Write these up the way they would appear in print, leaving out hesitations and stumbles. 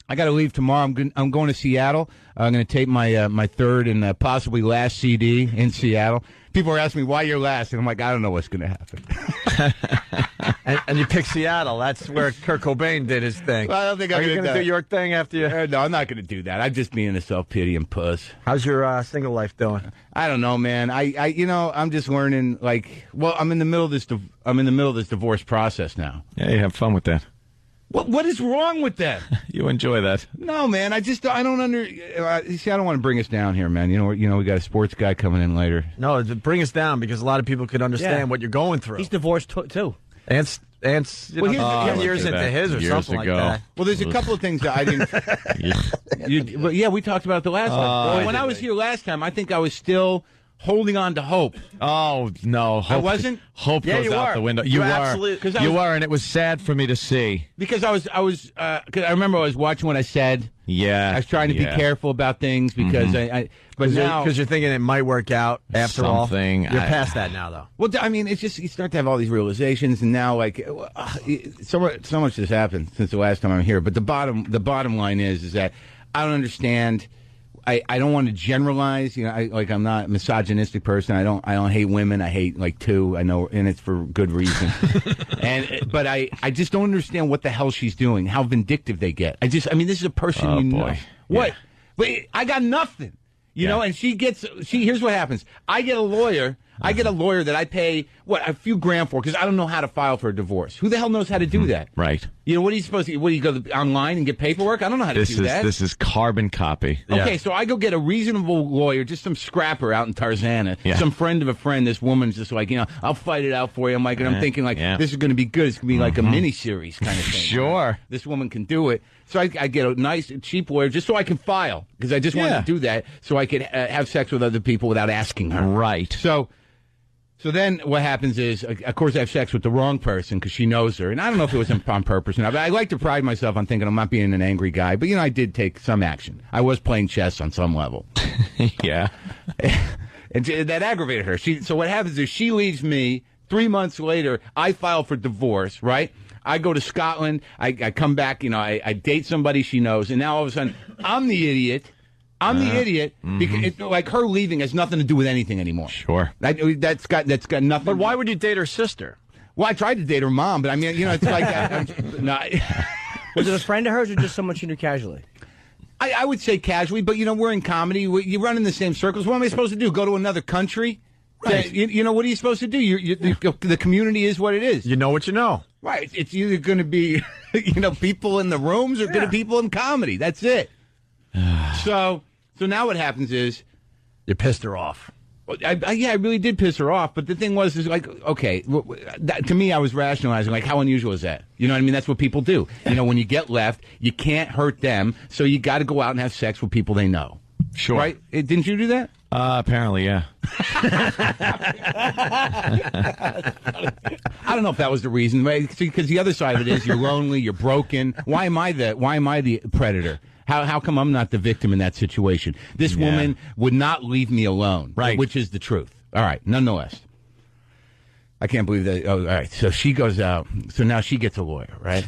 I got to leave tomorrow. I'm going to Seattle. I'm going to tape my third and possibly last CD in Seattle. People are asking me why you're last, and I'm like, I don't know what's going to happen. and you pick Seattle. That's where Kurt Cobain did his thing. Well, I don't think I'm going to do your thing after you. No, I'm not going to do that. I'm just being a self-pitying puss. How's your single life doing? I don't know, man. I'm just learning. I'm in the middle of this. I'm in the middle of this divorce process now. Yeah, you have fun with that. What is wrong with that? You enjoy that? No, man. I don't see, I don't want to bring us down here, man. You know, we got a sports guy coming in later. No, bring us down because a lot of people could understand what you're going through. He's divorced too. Ant's 10 years into his or something like that. Well, there's a couple of things that I didn't. We talked about it the last time. Well, when I was here last time, I think I was still holding on to hope. Oh, no. I wasn't? Hope goes out the window. You were, and it was sad for me to see. Because I remember I was watching what I said. Yeah. I was trying to be careful about things because but now. Because you're thinking it might work out after all. You're past that now, though. Well, I mean, it's just, you start to have all these realizations, and now, so much has happened since the last time I'm here. But the bottom line is that I don't understand. I don't want to generalize. You know, I'm not a misogynistic person. I don't hate women. I hate two. I know, and it's for good reason. But I just don't understand what the hell she's doing. How vindictive they get. This is a person you know. Boy. What? Yeah. But I got nothing. You know, and here's what happens. I get a lawyer. I get a lawyer that I pay, a few grand for, because I don't know how to file for a divorce. Who the hell knows how to do that? Right. You know, what are you supposed to, you go online and get paperwork? I don't know how to do that. This is carbon copy. Okay, so I go get a reasonable lawyer, just some scrapper out in Tarzana, some friend of a friend. This woman's just I'll fight it out for you. I'm thinking this is going to be good. It's going to be like a mini-series kind of thing. Sure. Right? This woman can do it. So I get a nice, cheap lawyer just so I can file, because I just wanted to do that so I could have sex with other people without asking her. Right. So then what happens is, of course, I have sex with the wrong person because she knows her. And I don't know if it was on purpose or not, but I like to pride myself on thinking I'm not being an angry guy. But, I did take some action. I was playing chess on some level. Yeah. And that aggravated her. So what happens is she leaves me. 3 months later, I file for divorce, right? I go to Scotland. I come back. I date somebody she knows. And now all of a sudden, I'm the idiot. Because her leaving has nothing to do with anything anymore. Sure, that's got nothing. But why would you date her sister? Well, I tried to date her mom, but it's like Was it a friend of hers or just someone she knew casually? I would say casually, but we're in comedy. You run in the same circles. What am I supposed to do? Go to another country? Right. What are you supposed to do? The community is what it is. You know what you know. Right. It's either going to be people in the rooms or going to be people in comedy. That's it. So now what happens is, you pissed her off. I really did piss her off. But the thing was, to me, I was rationalizing, how unusual is that? You know what I mean? That's what people do. When you get left, you can't hurt them, so you got to go out and have sex with people they know. Sure. Right? Didn't you do that? Apparently, yeah. I don't know if that was the reason, because the other side of it is you're lonely, you're broken. Why am I the predator? How come I'm not the victim in that situation? This woman would not leave me alone, right? Which is the truth. All right, nonetheless. I can't believe that. Oh, all right. So she goes out. So now she gets a lawyer, right?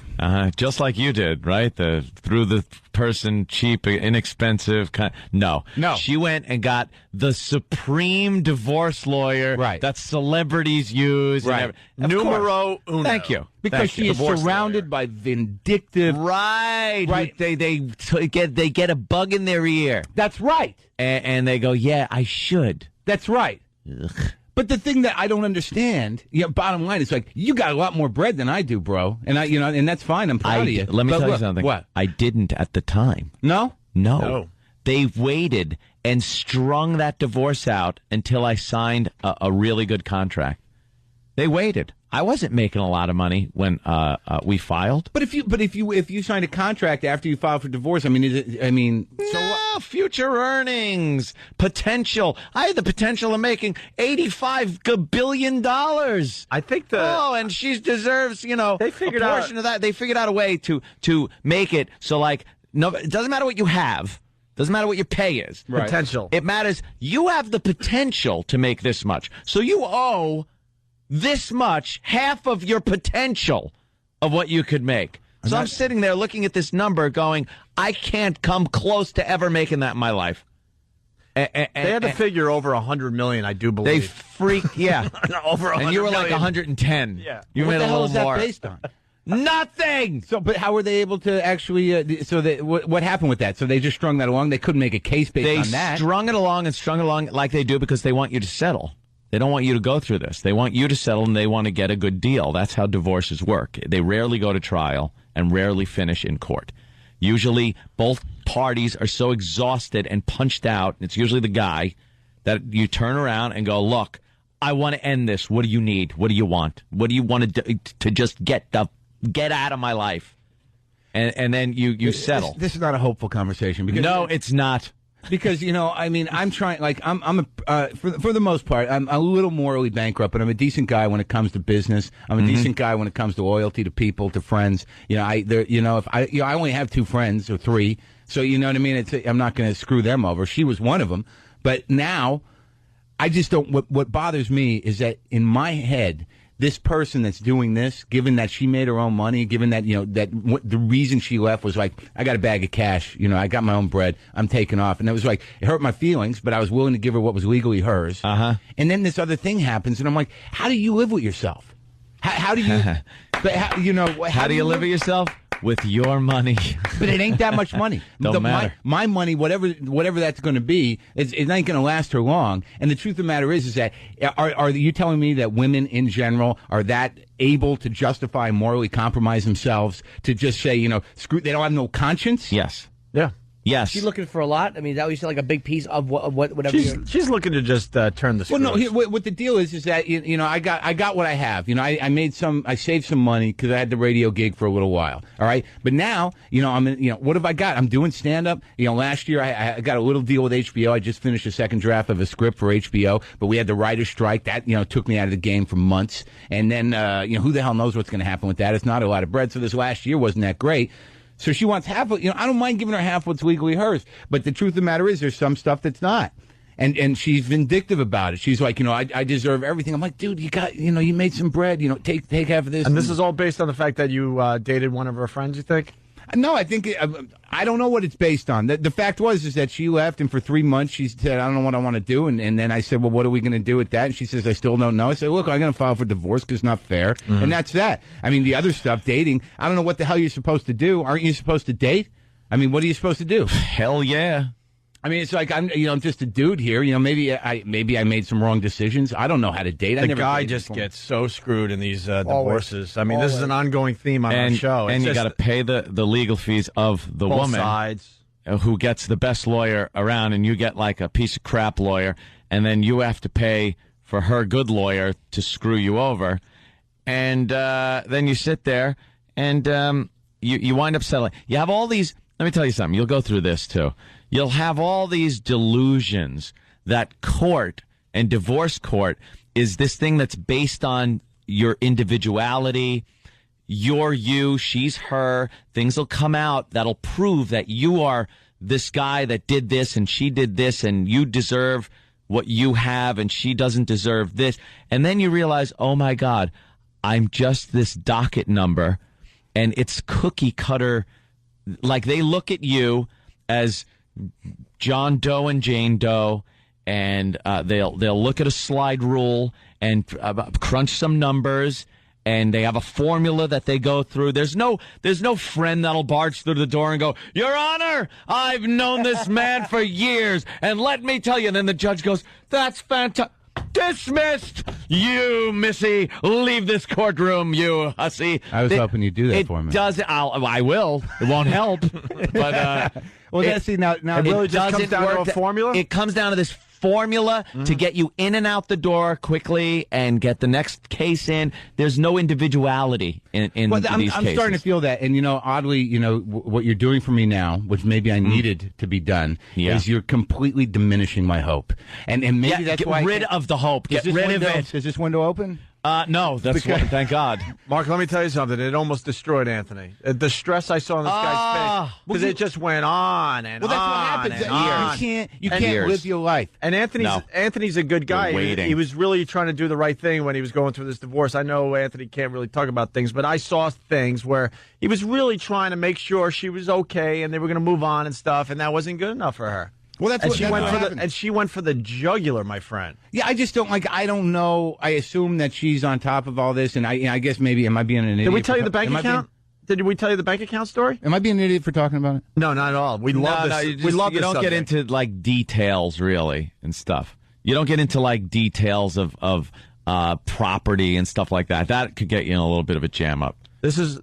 Just like you did, right? Through the person, cheap, inexpensive. No. She went and got the supreme divorce lawyer that celebrities use. Right. Numero uno. Thank you. Because she is surrounded by vindictive. Right. Right. They get a bug in their ear. That's right. And they go, yeah, I should. That's right. Ugh. But the thing that I don't understand, bottom line, is you got a lot more bread than I do, bro. And and that's fine. I'm proud of you. Let me tell you something. What? I didn't at the time. No? No. They waited and strung that divorce out until I signed a really good contract. They waited. I wasn't making a lot of money when we filed. But if you signed a contract after you filed for divorce, so what? Future earnings, potential. I had the potential of making $85 billion. I think and she deserves, they figured a portion of that. They figured out a way to make it so no, it doesn't matter what you have. Doesn't matter what your pay is. Right. Potential. It matters. You have the potential to make this much. So you owe this much, half of your potential of what you could make. So I'm sitting there looking at this number going, I can't come close to ever making that in my life. They had to figure over 100 million, I do believe. They freaked, yeah. Over 100 and you were million. like 110. Yeah. You what made the a hell little is that more. based on? Nothing! So, but how were they able to actually, what happened with that? So they just strung that along? They couldn't make a case based on that? They strung it along like they do because they want you to settle. They don't want you to go through this. They want you to settle, and they want to get a good deal. That's how divorces work. They rarely go to trial and rarely finish in court. Usually, both parties are so exhausted and punched out, it's usually the guy, that you turn around and go, look, I want to end this. What do you need? What do you want? What do you want to just get out of my life? And then you settle. This is not a hopeful conversation. Because no, it's not. Because, I mean, I'm trying, like, for the most part, I'm a little morally bankrupt, but I'm a decent guy when it comes to business. I'm a decent guy when it comes to loyalty to people, to friends. If I only have 2 friends or 3, so you know what I mean? I'm not going to screw them over. She was one of them. But now, I just don't, what bothers me is that in my head, this person that's doing this, given that she made her own money, given that, the reason she left was like, I got a bag of cash, I got my own bread, I'm taking off. And it was like, it hurt my feelings, but I was willing to give her what was legally hers. Uh-huh. And then this other thing happens, and I'm like, how do you live with yourself? How do you, how do you live with yourself? With your money. But it ain't that much money. Don't matter. My money, whatever that's going to be, it ain't going to last her long. And the truth of the matter is that, are you telling me that women in general are that able to justify and morally compromise themselves to just say, screw, they don't have no conscience? Yes. Yeah. Yes. She's looking for a lot. I mean, that was like a big piece of whatever. She's looking to just turn the screws. Well, no. What the deal is that I got what I have. I saved some money because I had the radio gig for a little while. All right, but now what have I got? I'm doing stand up. Last year I got a little deal with HBO. I just finished a second draft of a script for HBO, but we had the writer's strike that took me out of the game for months. And then who the hell knows what's going to happen with that? It's not a lot of bread. So this last year wasn't that great. So she wants half of, I don't mind giving her half what's legally hers. But the truth of the matter is there's some stuff that's not. And she's vindictive about it. She's like, I deserve everything. I'm like, dude, you made some bread. Take half of this. And this is all based on the fact that you dated one of her friends, you think? No, I think I don't know what it's based on. The fact is that she left, and for 3 months she said, I don't know what I want to do. And then I said, well, what are we going to do with that? And she says, I still don't know. I said, look, I'm going to file for divorce because it's not fair. Mm-hmm. And that's that. I mean, the other stuff, dating, I don't know what the hell you're supposed to do. Aren't you supposed to date? I mean, what are you supposed to do? Hell yeah. I mean, it's like I'm just a dude here. Maybe I made some wrong decisions. I don't know how to date. The guy just gets so screwed in these divorces. I mean, this is an ongoing theme on our show. And you got to pay the legal fees of the both woman sides, who gets the best lawyer around, and you get like a piece of crap lawyer, and then you have to pay for her good lawyer to screw you over, and then you sit there and you wind up settling. You have all these. Let me tell you something. You'll go through this too. You'll have all these delusions that court and divorce court is this thing that's based on your individuality. You're you, she's her. Things will come out that'll prove that you are this guy that did this and she did this and you deserve what you have and she doesn't deserve this. And then you realize, oh my God, I'm just this docket number, and it's cookie cutter. Like they look at you as John Doe and Jane Doe, and they'll look at a slide rule and crunch some numbers, and they have a formula that they go through. There's no friend that'll barge through the door and go, Your Honor, I've known this man for years, and let me tell you. And then the judge goes, that's fantastic. Dismissed! You, missy, leave this courtroom, you hussy. I was hoping you'd do that for me. I will. It won't help. But well, now it really just comes down to a formula? It comes down to this formula to get you in and out the door quickly and get the next case in. There's no individuality in these cases. I'm starting to feel that. And, oddly, what you're doing for me now, which maybe I needed to be done, is you're completely diminishing my hope. And maybe that's get why... rid of the hope. Get rid of it. Is this window open? No, thank God. Mark, let me tell you something. It almost destroyed Anthony. The stress I saw on this guy's face. Because it just went on and on. Well, that's what happens. You can't live your life. And Anthony's a good guy. He was really trying to do the right thing when he was going through this divorce. I know Anthony can't really talk about things, but I saw things where he was really trying to make sure she was okay and they were going to move on and stuff, and that wasn't good enough for her. Well, she went for the jugular, my friend. Yeah, I just don't I don't know. I assume that she's on top of all this, and I guess maybe am I being an idiot? Did we tell you the bank account? Did we tell you the bank account story? Am I being an idiot for talking about it? No, not at all. We love this. You don't get into like details really and stuff. You don't get into like details of property and stuff like that. That could get you in a little bit of a jam up.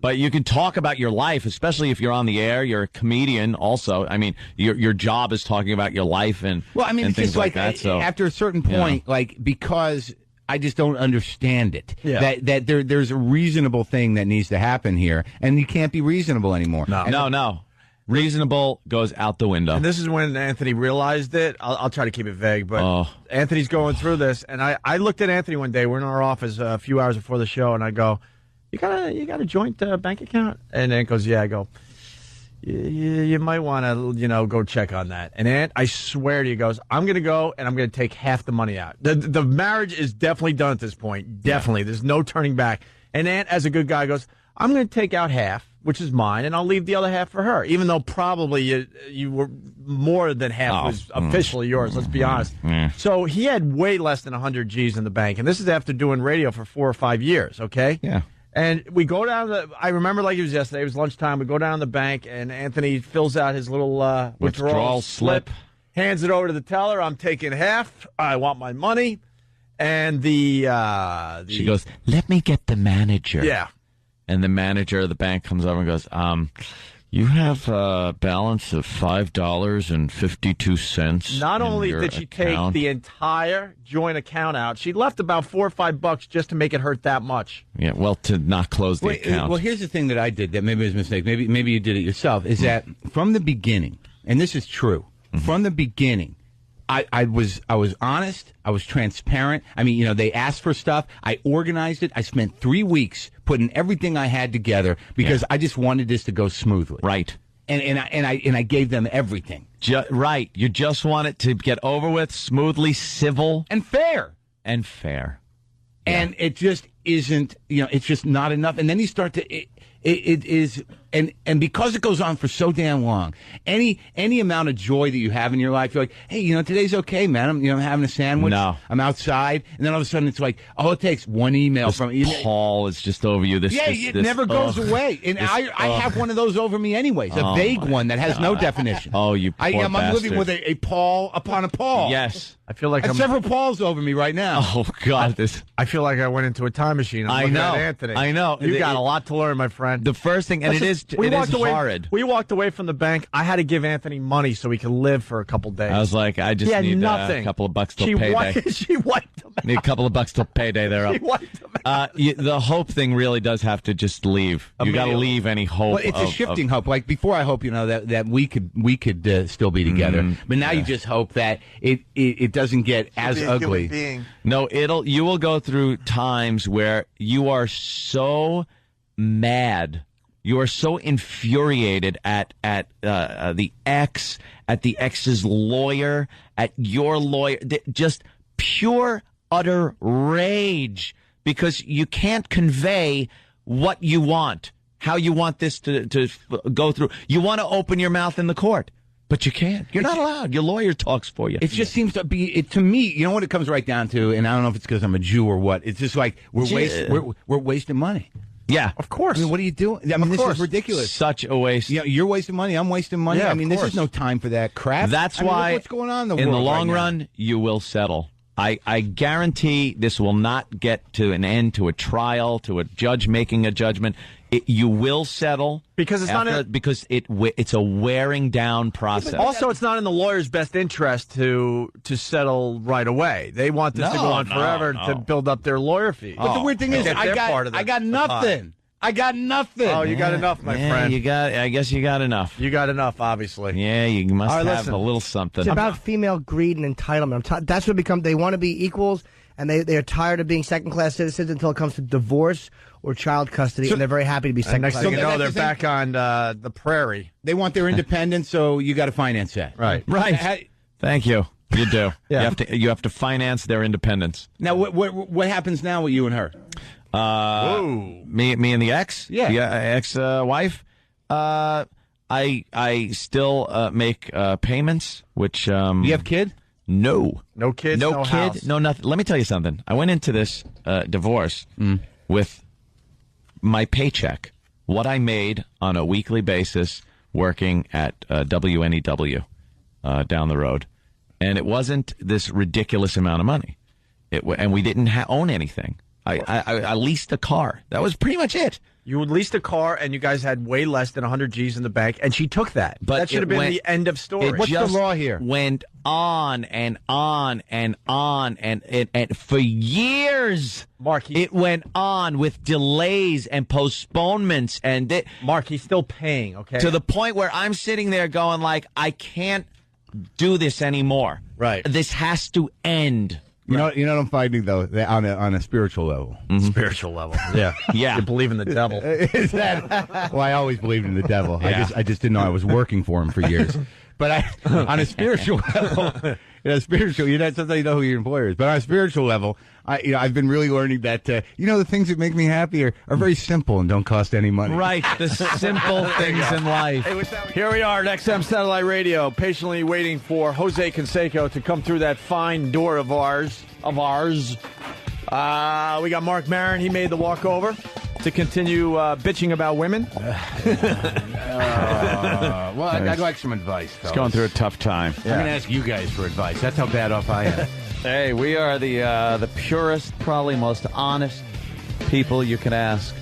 But you can talk about your life, especially if you're on the air. You're a comedian, also. I mean, your job is talking about your life and it's things just like that. So after a certain point, because I just don't understand it. Yeah. That there's a reasonable thing that needs to happen here, and you can't be reasonable anymore. No. Reasonable goes out the window. And this is when Anthony realized it. I'll try to keep it vague, but Anthony's going through this, and I looked at Anthony one day. We're in our office a few hours before the show, and I go, You got a joint bank account? And Ant goes, yeah. I go, you might want to, go check on that. And Ant, I swear to you, goes, I'm going to go and I'm going to take half the money out. The marriage is definitely done at this point. Definitely. Yeah. There's no turning back. And Ant, as a good guy, goes, I'm going to take out half, which is mine, and I'll leave the other half for her, even though probably you were more than half was officially yours, let's be honest. So he had way less than 100 G's in the bank, and this is after doing radio for 4 or 5 years, okay? Yeah. And we go down I remember like it was yesterday, it was lunchtime, we go down to the bank, and Anthony fills out his little withdrawal slip, hands it over to the teller. I'm taking half. I want my money. And she goes, let me get the manager. Yeah. And the manager of the bank comes over and goes, you have a balance of $5.52. Not only did she take the entire joint account out, she left about $4 or $5 just to make it hurt that much. Yeah, well, to not close the account. Well, here's the thing that I did that maybe was a mistake. Maybe you did it yourself. Is that from the beginning, and this is true, from the beginning, I was honest. I was transparent. I mean, they asked for stuff. I organized it. I spent 3 weeks putting everything I had together because I just wanted this to go smoothly. Right. And I gave them everything. Right. You just want it to get over with smoothly, civil, and fair. And fair. And it just isn't. It's just not enough. And then you start to. It is, and because it goes on for so damn long, any amount of joy that you have in your life, you're like, hey, today's okay, man. I'm having a sandwich. No. I'm outside, and then all of a sudden it's like, it takes one email from Paul is just over you. It never goes away, and I have one of those over me anyways, a vague one that has no definition. Oh, you poor I'm living with a Paul upon a Paul. Yes. I feel like I have several Pauls over me right now. Oh God, I feel like I went into a time machine. I know, Anthony. I know. You got a lot to learn, my friend. The first thing, and it is horrid. We walked away from the bank. I had to give Anthony money so he could live for a couple days. I was like, I just need a couple of bucks till payday. She wiped them out. Need a couple of bucks till payday. They're up. She wiped them out. The hope thing really does have to just leave. You got to leave any hope. Well, it's a shifting hope. Like before, I hope that we could still be together. But now you just hope that it doesn't get as ugly. No, you will go through times where you are so mad, you are so infuriated at the ex, at the ex's lawyer, at your lawyer, just pure utter rage because you can't convey what you want, how you want this to go through. You want to open your mouth in the court. But you can't. You're not allowed. Your lawyer talks for you. It just seems to be, to me, you know what it comes right down to, and I don't know if it's because I'm a Jew or what, it's just like we're wasting money. Yeah. Of course. I mean, what are you doing? I mean, this is ridiculous. Such a waste. You're wasting money. I'm wasting money. Yeah, I mean, this is no time for that crap. That's why what's going on in the world in the long right run, you will settle. I guarantee this will not get to an end, to a trial, to a judge making a judgment. You will settle because it's a wearing down process. Also, it's not in the lawyer's best interest to settle right away. They want this to go on forever to build up their lawyer fee. But the weird thing is, I got nothing. I got nothing. Oh, you got enough, my friend. I guess you got enough. You got enough, obviously. Yeah, you must have a little something. It's about female greed and entitlement. That's what they want to be equals. and they are tired of being second-class citizens until it comes to divorce or child custody, and they're very happy to be second-class citizens. Next thing you know, that's they're back on the prairie. They want their independence, so you got to finance that. Right. Thank you. You do. Yeah. You have to finance their independence. Now, what happens now with you and her? Me and the ex? Yeah. The ex-wife? I still make payments, which... You have kid? No. No kids, no no kid, house. no nothing. Let me tell you something. I went into this divorce with my paycheck, what I made on a weekly basis working at WNEW down the road. And it wasn't this ridiculous amount of money. And we didn't own anything. I leased a car. That was pretty much it. You leased a car, and you guys had way less than 100 G's in the bank, and she took that. But that should have been the end of story. What's the law here? Went on and on and on, and for years, Mark, it went on with delays and postponements, and Mark, he's still paying. Okay, to the point where I'm sitting there going like, I can't do this anymore. Right, this has to end. You know what I'm finding though, on a spiritual level. Spiritual level. Yeah. Yeah. You believe in the devil. Is that? Well, I always believed in the devil. Yeah. I just didn't know I was working for him for years. But on a spiritual level, sometimes you know who your employer is. But on a spiritual level, I've been really learning that the things that make me happy are very simple and don't cost any money. Right, the simple things in life. Here we are at XM Satellite Radio, patiently waiting for Jose Canseco to come through that fine door of ours. We got Marc Maron. He made the walkover to continue bitching about women. Well, I'd like some advice, fellas. He's going through a tough time. I'm going to ask you guys for advice. That's how bad off I am. Hey, we are the purest, probably most honest people you could ask.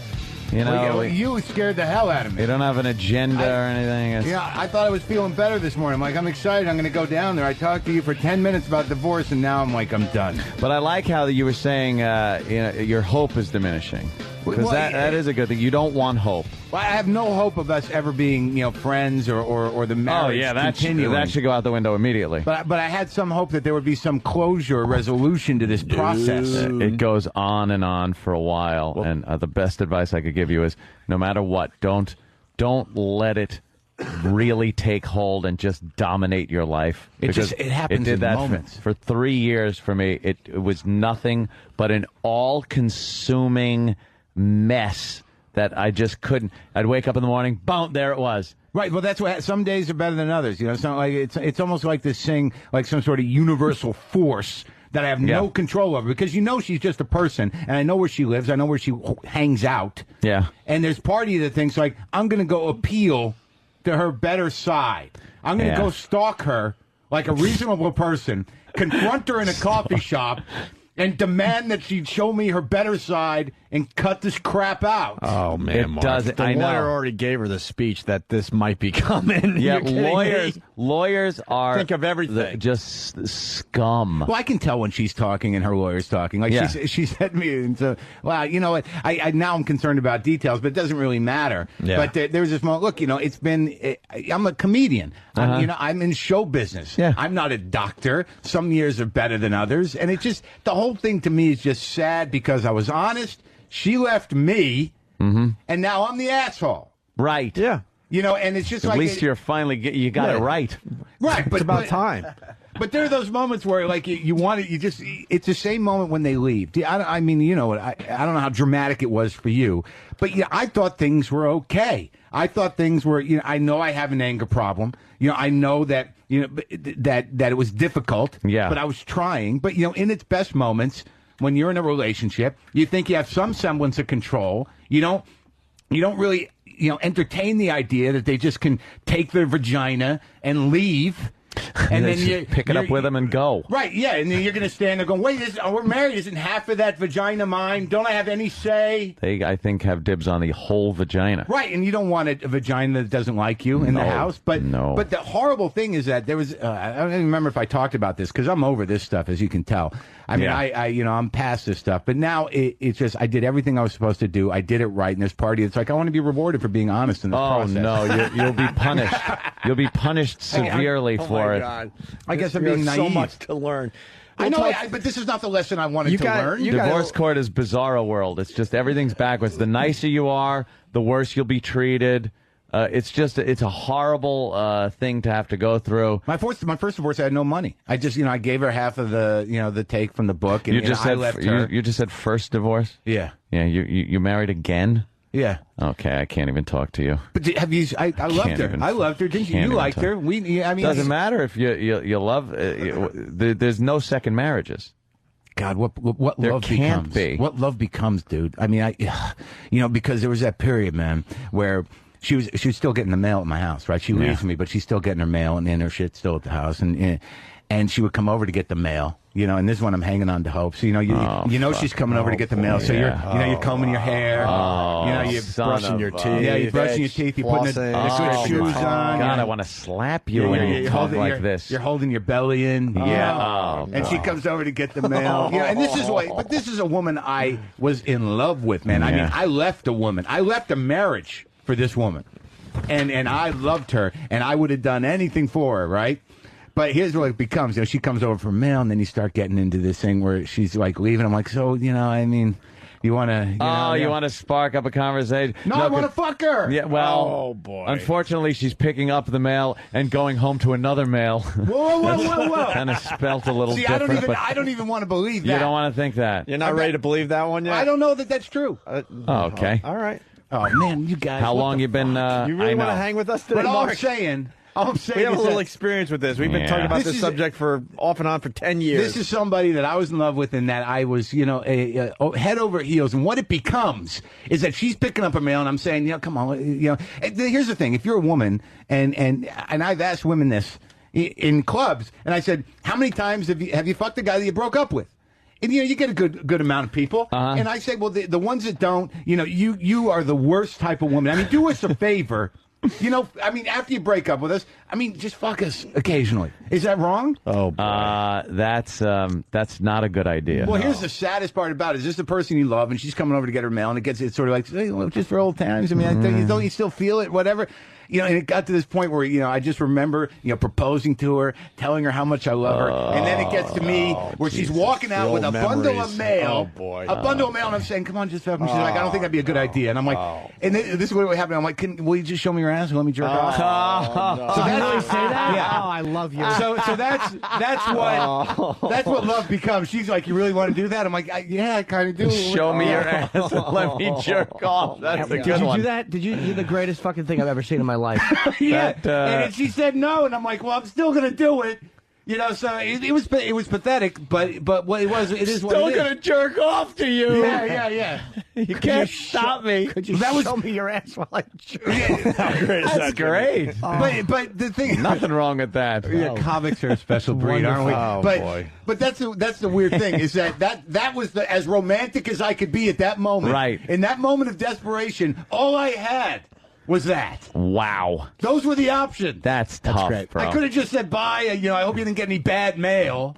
You know, you scared the hell out of me. We don't have an agenda or anything. I thought I was feeling better this morning. I'm excited. I'm going to go down there. I talked to you for 10 minutes about divorce, and now I'm done. But I like how you were saying your hope is diminishing. Because that is a good thing. You don't want hope. Well, I have no hope of us ever being, friends or the marriage continuing. That should go out the window immediately. But I had some hope that there would be some closure or resolution to this process. It goes on and on for a while. Well, and the best advice I could give you is, no matter what, don't let it really take hold and just dominate your life. It happens in that moments. For 3 years for me. It was nothing but an all-consuming mess that I just couldn't. I'd wake up in the morning, boom, there it was. Right. Well, that's what some days are better than others. It's not like it's almost like this thing, like some sort of universal force that I have no control over, because she's just a person, and I know where she lives, I know where she hangs out. Yeah. And there's part of you that thinks like, I'm going to go appeal to her better side. I'm going to go stalk her like a reasonable person, confront her in a coffee shop, and demand that she'd show me her better side and cut this crap out. Oh, man, Mark. The lawyer already gave her the speech that this might be coming. Yeah, lawyers are... Think of everything. Just scum. Well, I can tell when she's talking and her lawyer's talking. Like, she said to me, and so, wow, you know what, I now I'm concerned about details, but it doesn't really matter. Yeah. But there was this moment, look, it's been, I'm a comedian. I'm in show business. Yeah. I'm not a doctor. Some years are better than others. And the whole thing to me is just sad because I was honest. She left me, and now I'm the asshole. Right. Yeah. And it's just At least you're finally you got it right. Right. But it's about time. But there are those moments where, like, you want it, it's the same moment when they leave. I mean, you know what, I don't know how dramatic it was for you, but I thought things were okay. I thought things were, I know I have an anger problem. I know that, that it was difficult. Yeah. But I was trying. But, in its best moments, when you're in a relationship, you think you have some semblance of control. You don't really, entertain the idea that they just can take their vagina and leave. And then you pick it up with them and go. Right, yeah. And then you're going to stand there going, wait, we're married. Isn't half of that vagina mine? Don't I have any say? They, I think, have dibs on the whole vagina. Right, and you don't want a vagina that doesn't like you in the house. But the horrible thing is that there was, I don't even remember if I talked about this, because I'm over this stuff, as you can tell. I mean, I'm past this stuff. But now it's just, I did everything I was supposed to do. I did it right in this party. It's like, I want to be rewarded for being honest in this process. Oh, no, you'll be punished. You'll be punished severely for it. God. I guess I'm being naive. So much to learn. I know, but this is not the lesson I wanted to learn. Divorce court is bizarro world. It's just everything's backwards. The nicer you are, the worse you'll be treated. It's a horrible thing to have to go through. My first divorce, I had no money. I just, I gave her half of the take from the book, and I left her. You just said first divorce? Yeah. Yeah. You married again? Yeah. Okay, I can't even talk to you. But have you? I loved her. I loved her. Didn't you? You liked her. Doesn't matter if you love. There's no second marriages. God, what there love can't becomes? Be. What love becomes, dude? I mean, because there was that period, man, where she was still getting the mail at my house, right? She leaves me, but she's still getting her mail and her shit's still at the house, and she would come over to get the mail. And this one I'm hanging on to hope. So she's coming over to get the mail. So you're combing your hair. You're brushing your teeth. Yeah, you're brushing your teeth. You're putting the shoes on. God, I want to slap you when you talk like this. You're holding your belly in. Yeah. And she comes over to get the mail. And this is a woman I was in love with, man. I mean, I left a woman. I left a marriage for this woman, and I loved her, and I would have done anything for her, right? But here's what it becomes. She comes over for mail, and then you start getting into this thing where she's like leaving. I'm like, so, you want to... you want to spark up a conversation? No, I want to fuck her. Yeah, well, oh, boy. Unfortunately, she's picking up the mail and going home to another mail. Whoa. Kind of spelt a little different. I don't even want to believe that. You don't want to think that. You're not ready to believe that one yet? I don't know that that's true. Okay. All right. Oh, man, you guys. How long you been... you really want to hang with us today, But Mark? All I'm saying we have is a little experience with this. We've been talking about this subject for off and on for 10 years. This is somebody that I was in love with and that I was, head over heels. And what it becomes is that she's picking up her mail and I'm saying, come on, here's the thing. If you're a woman, and I've asked women this in clubs, and I said, how many times have you fucked a guy that you broke up with? And, you get a good amount of people. And I say, well, the ones that don't, you are the worst type of woman. I mean, do us a favor. After you break up with us, just fuck us occasionally. Is that wrong? Oh, boy. That's not a good idea. Well, here's the saddest part about it. Is this the person you love, and she's coming over to get her mail, and it's sort of like, hey, well, just for old times. Don't you still feel it? Whatever. And it got to this point where, I just remember, proposing to her, telling her how much I love her. And then it gets to me where she's walking out with a bundle of mail. Oh, boy. A bundle of mail, and I'm saying, come on, just fuck me. She's like, I don't think that'd be a good idea. And I'm like, and this is what happened. I'm like, will you just show me your ass and let me jerk off? No. So how do you say that? Yeah. Oh, I love you. So that's what love becomes. She's like, you really want to do that? I'm like, yeah, I kind of do. Show me your ass and let me jerk off. That's a good one. Did you do that? You're the greatest fucking thing I've ever seen in my life. Yeah. And then she said no, and I'm like, well, I'm still gonna do it. So it was pathetic, but what it is what it is. Still gonna jerk off to you. Yeah. You can't stop me. Could you show me your ass while I jerk? That's great. But the thing, nothing wrong with that. Yeah, comics are a special breed, aren't we? Oh, boy. But that's the weird thing is that was as romantic as I could be at that moment. Right. In that moment of desperation, all I had was that. Wow. Those were the options. That's tough, great. bro. I could have just said bye. I hope you didn't get any bad mail.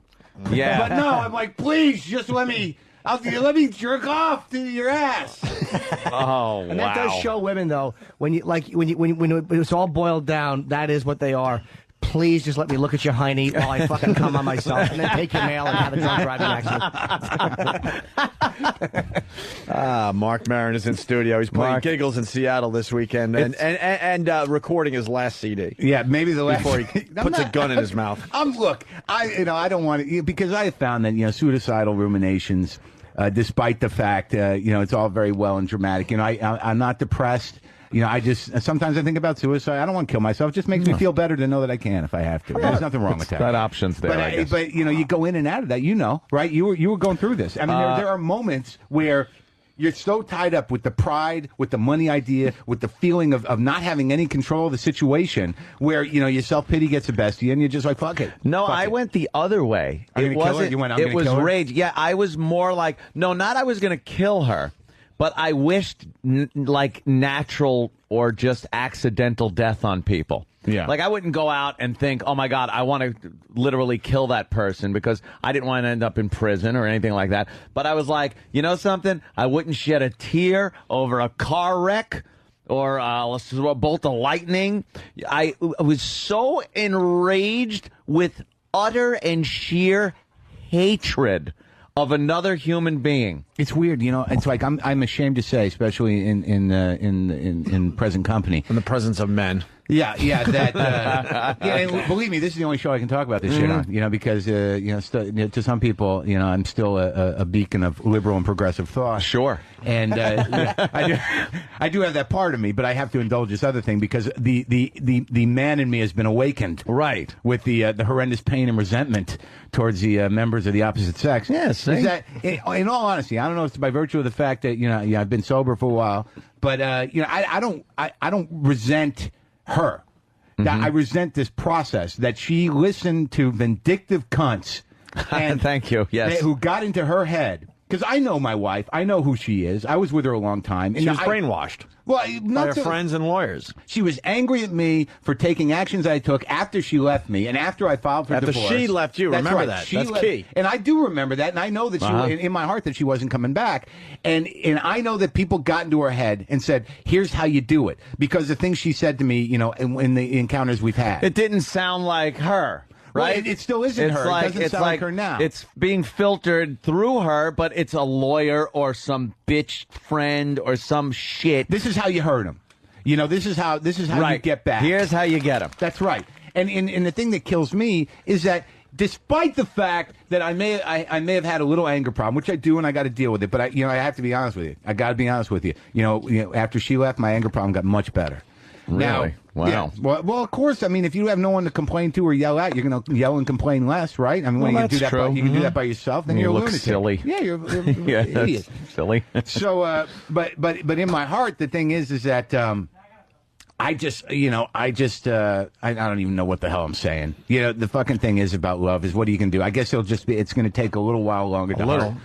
Yeah. But no, I'm like, please, just let me jerk off to your ass. Oh, and that does show women, though, when it's all boiled down, that is what they are. Please just let me look at your hiney while I fucking come on myself, and then take your mail and have a drunk driving accident. Marc Maron is in studio. He's playing Giggles in Seattle this weekend and recording his last CD. Yeah, maybe the last before he puts a gun in his mouth. I don't want to, because I have found that suicidal ruminations, despite the fact it's all very well and dramatic. I'm not depressed. Sometimes I think about suicide. I don't want to kill myself. It just makes me feel better to know that I can if I have to. There's nothing wrong with that. That option's there, I guess. But you go in and out of that, right? You were going through this. I mean, there are moments where you're so tied up with the pride, with the money idea, with the feeling of not having any control of the situation, where your self-pity gets the best of you, and you're just like, fuck it. No, I went the other way. It was rage. Yeah, I was more like, no, not I was going to kill her. But I wished like natural or just accidental death on people. Yeah. Like I wouldn't go out and think, oh my God, I want to literally kill that person because I didn't want to end up in prison or anything like that. But I was like, you know something? I wouldn't shed a tear over a car wreck or a bolt of lightning. I was so enraged with utter and sheer hatred of another human being. It's weird, you know. It's like I'm ashamed to say, especially in present company, in the presence of men. Yeah, that. Yeah, and believe me, this is the only show I can talk about this shit on. You know, because to some people, you know, I'm still a beacon of liberal and progressive thought. Sure, and I do have that part of me, but I have to indulge this other thing because the man in me has been awakened. Right, with the horrendous pain and resentment towards the members of the opposite sex. Yes, is that in all honesty, I don't know if it's by virtue of the fact that I've been sober for a while, but I don't resent her. I resent this process that she listened to vindictive cunts and thank you. Yes, who got into her head. Because I know my wife, I know who she is. I was with her a long time. And she was brainwashed. Well, not by her friends and lawyers. She was angry at me for taking actions I took after she left me and after I filed for divorce. After she left you, That's remember right. that. She That's left, key. And I do remember that, and I know that she, in my heart, that she wasn't coming back. And I know that people got into her head and said, "Here's how you do it," because the things she said to me, in the encounters we've had. It didn't sound like her. Right? Well, it still isn't her. It doesn't sound like her now. It's being filtered through her, but it's a lawyer or some bitch friend or some shit. This is how you hurt him. This is how you get back. Here's how you get him. That's right. And the thing that kills me is that despite the fact that I may have had a little anger problem, which I do, and I got to deal with it, but I have to be honest with you. I got to be honest with you. After she left, my anger problem got much better. Really? Now, wow. Yeah, well, of course. I mean, if you have no one to complain to or yell at, you're going to yell and complain less, right? I mean, when you can do that, you can do that by yourself. Then you you're a look lunatic. silly. Yeah, you're an idiot. Silly. So, but in my heart, the thing is that I don't even know what the hell I'm saying. The fucking thing is about love is what you can do. I guess it's going to take a little while longer.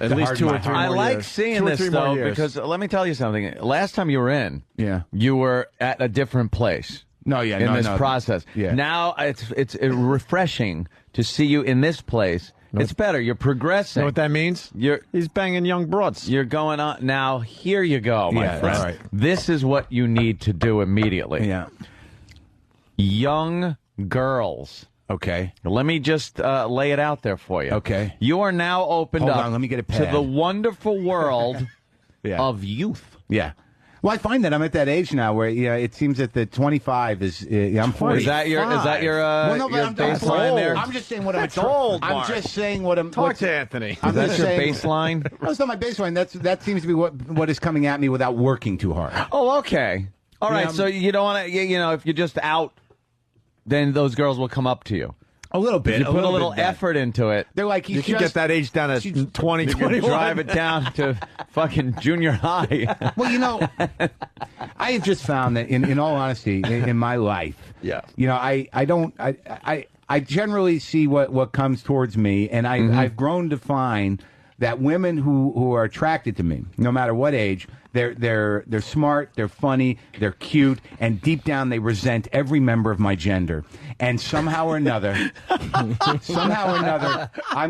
At least 2 or 3 more years. I like seeing this though because let me tell you something. Last time you were in, you were at a different place. In this process. Yeah. Now it's refreshing to see you in this place. It's better. You're progressing. Know what that means? He's banging young broads. You're going on. Now, here you go, my friend. Right. This is what you need to do immediately. Yeah. Young girls. Okay. Let me just lay it out there for you. Okay. You are now opened Hold up on, let me get a pad. to the wonderful world of youth. Yeah. Well, I find that I'm at that age now where it seems that the 25 is I'm 40. Is that your baseline there? I'm just saying what I'm old. I'm just saying what I'm. Talk to Anthony. Is that your baseline? That's not my baseline. That seems to be what is coming at me without working too hard. Oh, okay. All right. So you don't want to. If you're just out, then those girls will come up to you. A little bit. You put a little effort into it. They're like, you can get that age down to 20, 21. Drive it down to fucking junior high. Well, I have just found that in all honesty, in my life, I generally see what comes towards me, and I've grown to find that women who are attracted to me, no matter what age, they're smart, they're funny, they're cute, and deep down they resent every member of my gender. And somehow or another, I'm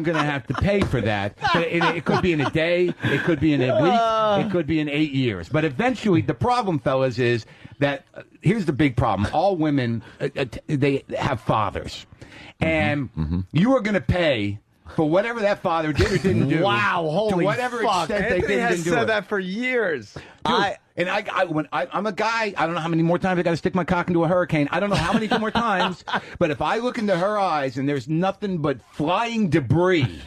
going to have to pay for that. It could be in a day, it could be in a week, it could be in 8 years. But eventually, the problem, fellas, is that here's the big problem: all women they have fathers, and you are going to pay for whatever that father did or didn't do. Wow, holy to whatever fuck. extent Anthony they did or has didn't do said it. that for years. Dude, when I'm a guy, I don't know how many more times I got to stick my cock into a hurricane. I don't know how many more times, but if I look into her eyes and there's nothing but flying debris,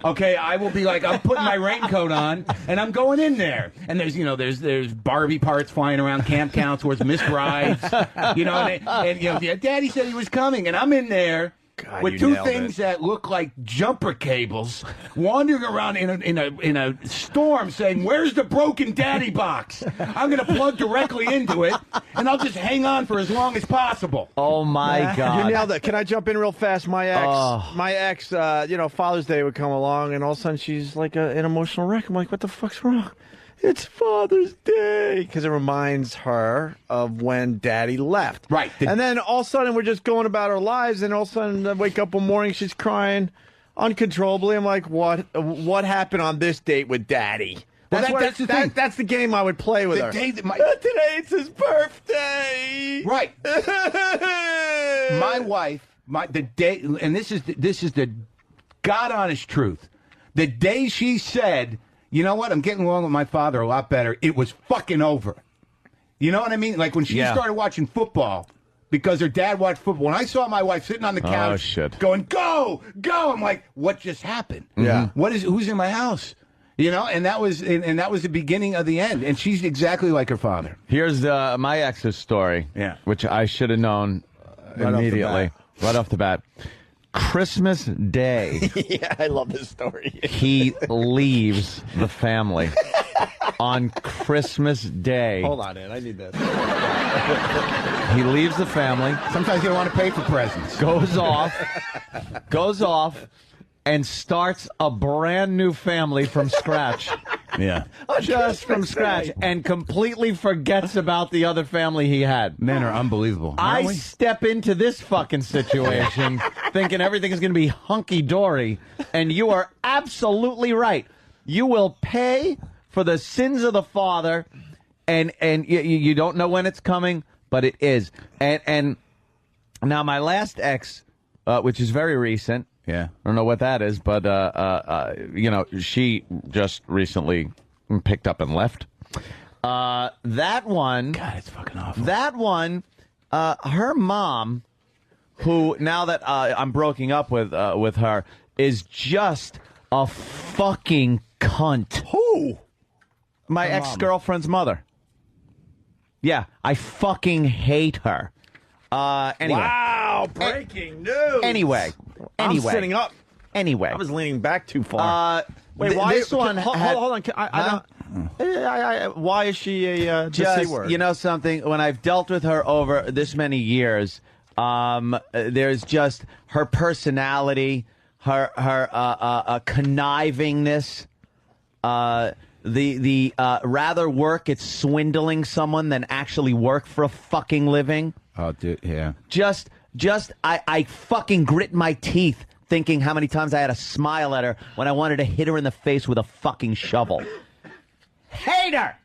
okay, I will be like, I'm putting my raincoat on and I'm going in there. And there's Barbie parts flying around, camp counts, where's missed rides, and Daddy said he was coming, and I'm in there. God, with two things that look like jumper cables, wandering around in a storm, saying, "Where's the broken daddy box?" I'm going to plug directly into it, and I'll just hang on for as long as possible. Oh my God! You nailed it. Can I jump in real fast? My ex, Father's Day would come along, and all of a sudden she's like an emotional wreck. I'm like, what the fuck's wrong? It's Father's Day, because it reminds her of when Daddy left. Right. And then all of a sudden we're just going about our lives, and all of a sudden I wake up one morning, she's crying uncontrollably. I'm like, what happened on this date with Daddy? That's the thing. That's the game I would play with her. Day that today's his birthday. Right. My wife, the day, and this is the God honest truth. The day she said, you know what, I'm getting along with my father a lot better, it was fucking over. You know what I mean? Like when she started watching football because her dad watched football. When I saw my wife sitting on the couch going, go, go, I'm like, what just happened? Yeah. Who's in my house? You know, and that was the beginning of the end. And she's exactly like her father. Here's my ex's story, which I should have known immediately, right off the bat. Christmas Day. Yeah, I love this story. He leaves the family on Christmas Day. Hold on, Ed. I need this. He leaves the family. Sometimes you don't want to pay for presents. Goes off, and starts a brand new family from scratch. Yeah. Just from scratch. And completely forgets about the other family he had. Men are unbelievable. I step into this fucking situation thinking everything is going to be hunky-dory, and you are absolutely right. You will pay for the sins of the father, and you don't know when it's coming, but it is. And now my last ex, which is very recent, I don't know what that is, but she just recently picked up and left. That one, God, it's fucking awful. That one, her mom, who now that I'm broken up with her, is just a fucking cunt. Who? My ex-girlfriend's mother. Yeah, I fucking hate her. Anyway. Wow, breaking news. Anyway. I'm sitting up. Anyway. I was leaning back too far. Wait, why? This one hold on. Why is she a C word? You know something? When I've dealt with her over this many years, there's just her personality, her connivingness, the rather work at swindling someone than actually work for a fucking living. Oh, dude, yeah. I fucking grit my teeth thinking how many times I had to smile at her when I wanted to hit her in the face with a fucking shovel. Hate her!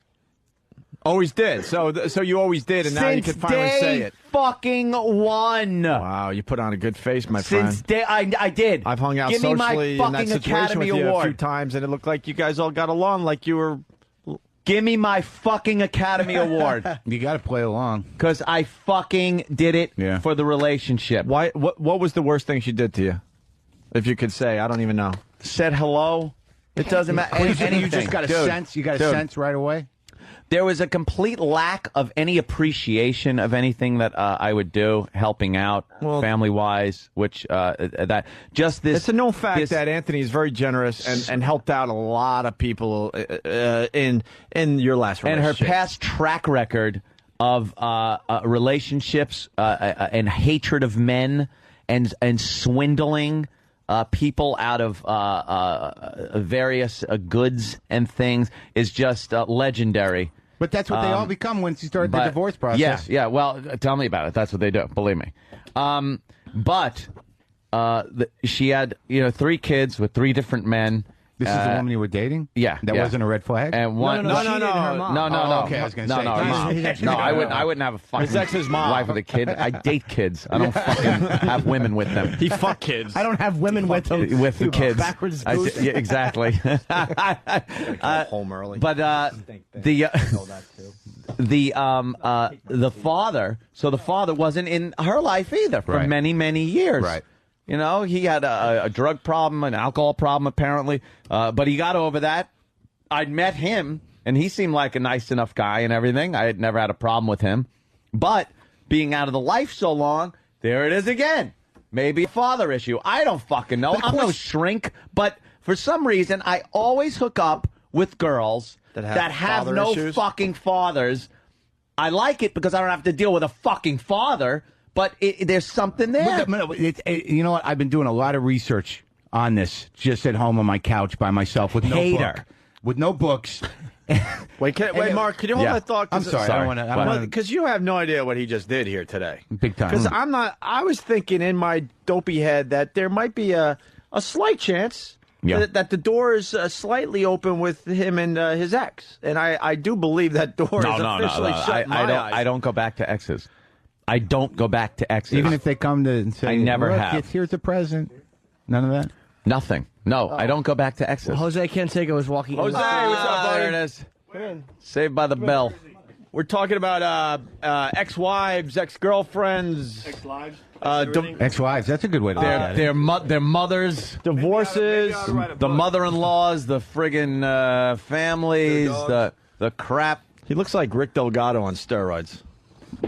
Always did. So you always did, and now you can finally say it. Fucking one. Wow, you put on a good face, my friend. Since day, I did. I've hung out Give socially me my in that fucking situation Academy with you Award. a few times, and it looked like you guys all got along like you were. Give me my fucking Academy Award. You got to play along. Because I fucking did it for the relationship. Why? What was the worst thing she did to you? If you could say, I don't even know. Said hello. It doesn't matter. Anything. You just got a sense. You got a sense right away. There was a complete lack of any appreciation of anything that I would do, helping out, family-wise, which that just this. It's a known fact that Anthony is very generous and helped out a lot of people in your last relationship. And her past track record of relationships and hatred of men and swindling people out of various goods and things is just legendary. But that's what they all become once you start the divorce process. Yeah. Well, tell me about it. That's what they do. Believe me. She had 3 kids with 3 different men. This is the woman you were dating? Yeah. That wasn't a red flag? And one, No. Okay, I was going to say. No, I wouldn't have a fucking wife with a kid. I date kids. I don't fucking have women with them. He fuck kids. I don't have women with them. With the kids. Backwards yeah, exactly. Home early. But the father, so the father wasn't in her life either for many, many years. Right. You know, he had a drug problem, an alcohol problem, apparently. But he got over that. I'd met him, and he seemed like a nice enough guy and everything. I had never had a problem with him. But being out of the life so long, there it is again. Maybe a father issue. I don't fucking know. I'm no shrink. But for some reason, I always hook up with girls that have no issues. Fucking fathers. I like it because I don't have to deal with a fucking father. But there's something there. You know what? I've been doing a lot of research on this, just at home on my couch by myself with no book, with no books. Wait, Mark, can you hold that thought? I'm sorry. I don't want to. Because you have no idea what he just did here today. Big time. Because I was thinking in my dopey head that there might be a slight chance that the door is slightly open with him and his ex. And I do believe that door is officially shut. I don't go back to exes. I don't go back to exes. Even if they come to and say, I never have. Here's a present. None of that? Nothing. No, I don't go back to exes. Well, Jose Canseco is walking. Jose, what's up, buddy? There it is. Saved by the bell. We're talking about ex-wives, ex-girlfriends, ex-lives, ex-wives. That's a good way to look at it. Their mothers, divorces, the mother-in-laws, the friggin' families, the crap. He looks like Rick Delgado on steroids.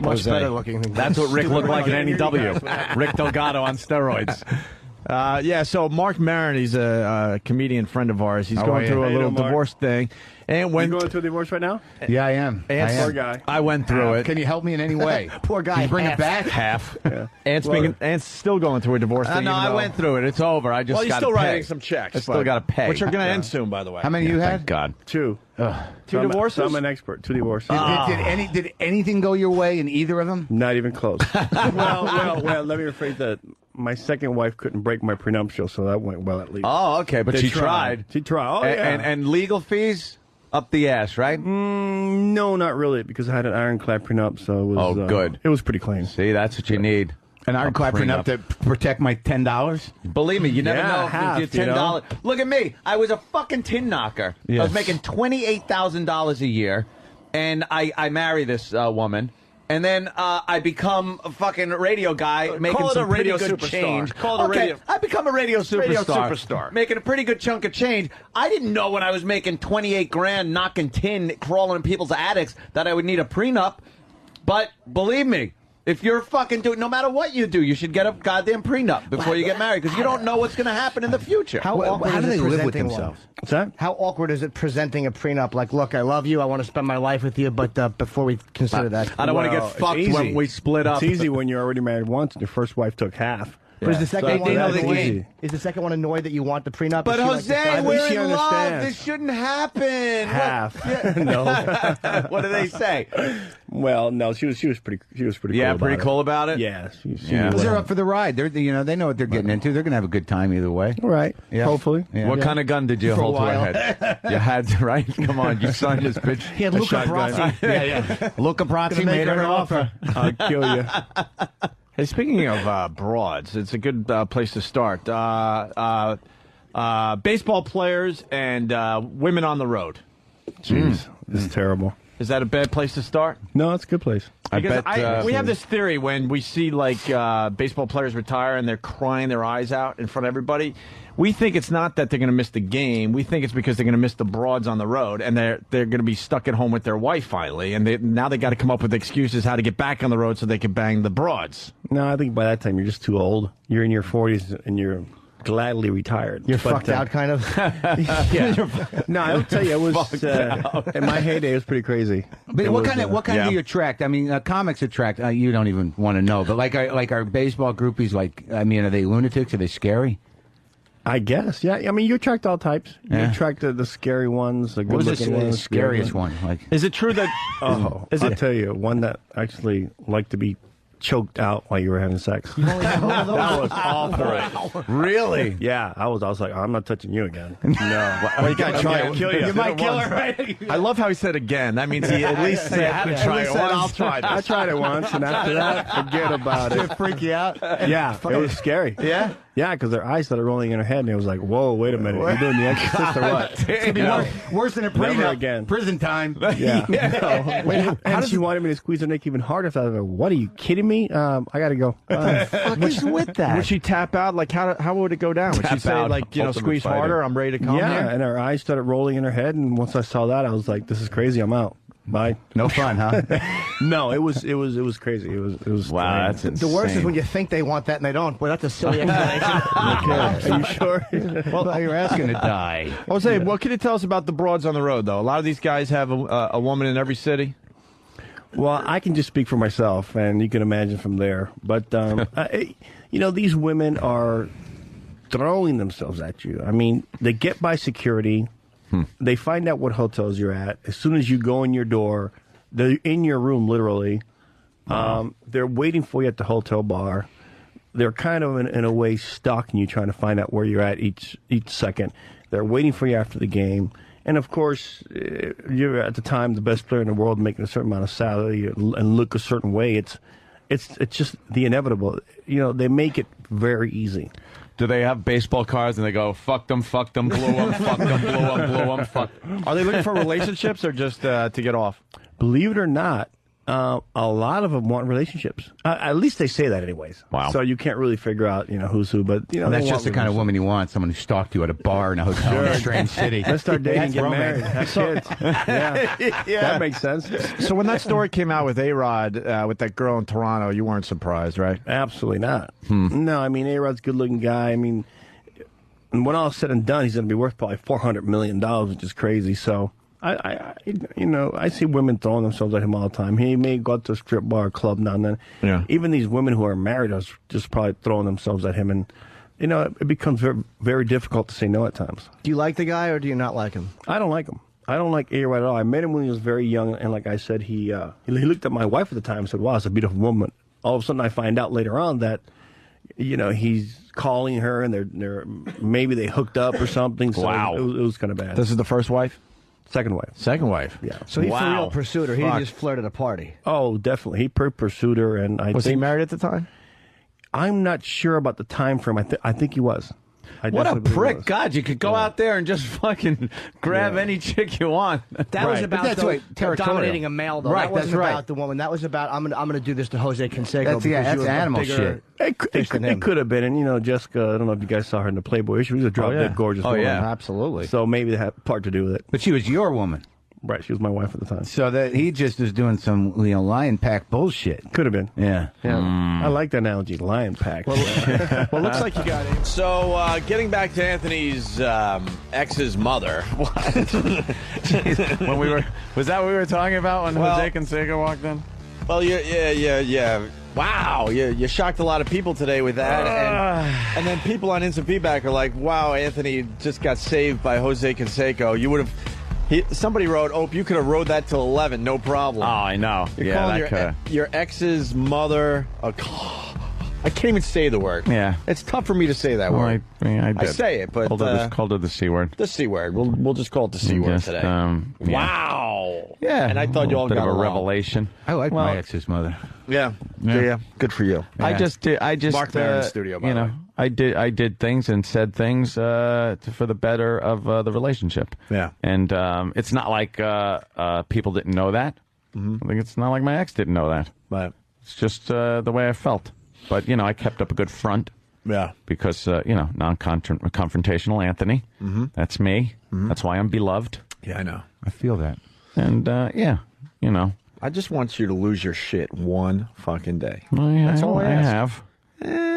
Much better looking. That's what Rick looked like in NEW. Rick Delgado on steroids. Yeah, so Marc Maron, he's a comedian friend of ours. He's going through a little divorce thing. And when you going through a divorce right now? Yeah, I am. Poor guy. I went through it. Can you help me in any way? Poor guy. Can you bring it back? Half. Yeah. Ant's still going through a divorce thing. No, I went through it. It's over. I just he's got still to pay. writing some checks. I still got to pay. Which are going to end soon, by the way. How many you had? Thank God. 2. Two divorces? I'm an expert. 2 divorces. Did anything go your way in either of them? Not even close. well, let me rephrase that. My second wife couldn't break my prenuptial, so that went well at least. Oh, okay, but she tried. She tried. Oh, yeah. And legal fees up the ass, right? No, not really, because I had an ironclad prenup, so it was. Good. It was pretty clean. See, that's what you need. An ironclad prenup to protect my $10? Believe me, you never know. Half, Your $10. Look at me. I was a fucking tin knocker. Yes. I was making $28,000 a year, and I marry this woman. And then I become a fucking radio guy, making some pretty good change. Call it a radio. I become a radio superstar. Radio superstar. Making a pretty good chunk of change. I didn't know when I was making 28 grand, knocking tin, crawling in people's attics, that I would need a prenup. But believe me, if you're fucking doing, no matter what you do, you should get a goddamn prenup before you get married, because you don't know what's going to happen in the future. How do they live with themselves? What's that? How awkward is it presenting a prenup? Like, look, I love you, I want to spend my life with you, but before we consider that, I don't want to get fucked when we split up. It's easy when you're already married once and your first wife took half. But is the second one know the annoyed? game. Is the second one annoyed that you want the prenup? But Jose, we're in love. understands. This shouldn't happen. Half. No. What do they say? Well, no, she was pretty cool. Yeah, about pretty it. cool about it. Yeah, she Yeah. Because they're up for the ride. They know what they're getting into. They're going to have a good time either way. Right. Yeah. Hopefully. Yeah. What kind of gun did you For a hold to her while. head? You had to, right? Come on, you signed this bitch. He had Luca Brasi. Yeah. Luca Brasi Gonna make made her her an an offer. I'll kill you. Hey, speaking of broads, it's a good place to start. Baseball players and women on the road. Jeez, this is terrible. Is that a bad place to start? No, it's a good place. Because we have this theory when we see like baseball players retire and they're crying their eyes out in front of everybody. We think it's not that they're going to miss the game. We think it's because they're going to miss the broads on the road, and they're going to be stuck at home with their wife finally, and now they got to come up with excuses how to get back on the road so they can bang the broads. No, I think by that time you're just too old. You're in your 40s and you're gladly retired. You're fucked out, kind of. Yeah. No, I'll tell you, it was in my heyday. It was pretty crazy. But what kind do you attract? I mean, comics attract. You don't even want to know. But like our baseball groupies, are they lunatics? Are they scary? I guess, yeah. I mean, you attract all types. You Yeah. attract the scary ones, the What was good-looking the ones. scariest one? Is it true that? I'll tell you, one that actually liked to be choked out while you were having sex. That was awful. Really? Yeah, I was like, I'm not touching you again. No. Well, you gotta try it. Kill you. You might kill her, right? I love how he said again. That means he at least said, try it once. I'll try this. I tried it once, and after that, forget about it. Did it freak you out? Yeah, it was scary. Yeah? Yeah, because their eyes started rolling in her head, and it was like, whoa, wait a minute. You're doing the exorcist or what? It's going to be worse than a Never prenup. again. Prison time. Yeah. No. Wait, how does she wanted me to squeeze her neck even harder? So I was like, what, are you kidding me? I got to go. Fuck is with that? Would she tap out? Like, how would it go down? Would she Tap say, out, like, ultimate squeeze fighter. harder, I'm ready to come Yeah, here? and her eyes started rolling in her head, and once I saw that, I was like, this is crazy. I'm out. Bye. No fun, huh? No, it was crazy. It was Wow, that's insane. The worst is when you think they want that and they don't. Boy, that's a silly explanation. Okay. Are you sure? Well, you're asking to die. Jose, what can you tell us about the broads on the road, though? A lot of these guys have a woman in every city. Well, I can just speak for myself, and you can imagine from there. But, these women are throwing themselves at you. I mean, they get by security. They find out what hotels you're at. As soon as you go in your door, they're in your room, literally. They're waiting for you at the hotel bar. They're kind of, in a way, stalking you, trying to find out where you're at each second. They're waiting for you after the game. And, of course, you're, at the time, the best player in the world, making a certain amount of salary and look a certain way. It's just the inevitable. They make it very easy. Do they have baseball cards and they go, fuck them, blew them, fuck them, blew them, fuck. Are they looking for relationships or just to get off? Believe it or not, a lot of them want relationships. At least they say that anyways. Wow. So you can't really figure out, who's who, but, And that's just the kind of woman you want, someone who stalked you at a bar in a hotel in a strange city. Let's start dating and get romance. married. Have kids. Yeah. That makes sense. So when that story came out with ARod, with that girl in Toronto, you weren't surprised, right? Absolutely not. No, I mean, ARod's a good-looking guy. I mean, and when all is said and done, he's going to be worth probably $400 million, which is crazy. So, I see women throwing themselves at him all the time. He may go out to a strip bar or club now and then. Yeah. Even these women who are married are just probably throwing themselves at him. And, it becomes very, very difficult to say no at times. Do you like the guy or do you not like him? I don't like him. I don't like ARod at all. I met him when he was very young, and like I said, he looked at my wife at the time and said, wow, it's a beautiful woman. All of a sudden I find out later on that, he's calling her and maybe they hooked up or something. So Wow. it was kind of bad. This is the first wife? Second wife. Second wife. Yeah. So he's a Wow. real pursuiter. He didn't just flirt at a party. Oh, definitely. He pursued her, and Was he married at the time? I'm not sure about the time frame. I think he was. I What a definitely believe he prick. was. God, you could go out there and just fucking grab any chick you want. That was Right. about But that's the, territorial. dominating a male, though. Right, That wasn't that's right. about the woman. That was about, I'm gonna do this to Jose Canseco. That's because animal bigger shit. fish than him. It could have been, and Jessica, I don't know if you guys saw her in the Playboy issue. She was a drop-dead gorgeous woman. Absolutely. So maybe that had part to do with it. But she was your woman. Right, she was my wife at the time. So that he just was doing some, lion pack bullshit. Could have been. Yeah. I like the analogy, lion pack. Well, looks like you got it. So, getting back to Anthony's ex's mother. When was that what we were talking about when Jose Canseco walked in? Well, yeah. Wow, you shocked a lot of people today with that, and then people on Instant Feedback are like, "Wow, Anthony just got saved by Jose Canseco. You would have." Somebody wrote, "Oh, you could have rode that till 11, no problem." Oh, I know. You're yeah, calling that your ex's mother a. I can't even say the word. Yeah. It's tough for me to say that word. I did. I say it, but called her the C word. the C word. We'll just call it the C word Just, today. yeah. Wow. Yeah. And I thought you all bit got of a along. revelation. I like my ex's mother. Yeah. Good for you. I just Marc Maron in the studio, by the way. I did things and said things for the better of the relationship. Yeah. And it's not like people didn't know that. I think it's not like my ex didn't know that. But It's just the way I felt. But I kept up a good front. yeah. Because non-confrontational Anthony. That's me. That's why I'm beloved. Yeah, I know. I feel that. And I just want you to lose your shit one fucking day. That's all I ask. have.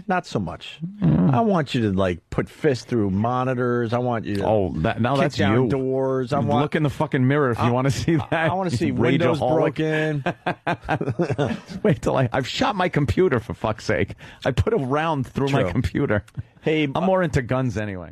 Not so much. I want you to put fists through monitors. I want you to Now kick that's down you. doors. Look in the fucking mirror if you want to see that. I want to see windows Rageaholic. broken. Wait till I've shot my computer, for fuck's sake. I put a round through my True. computer. Hey, I'm more into guns anyway.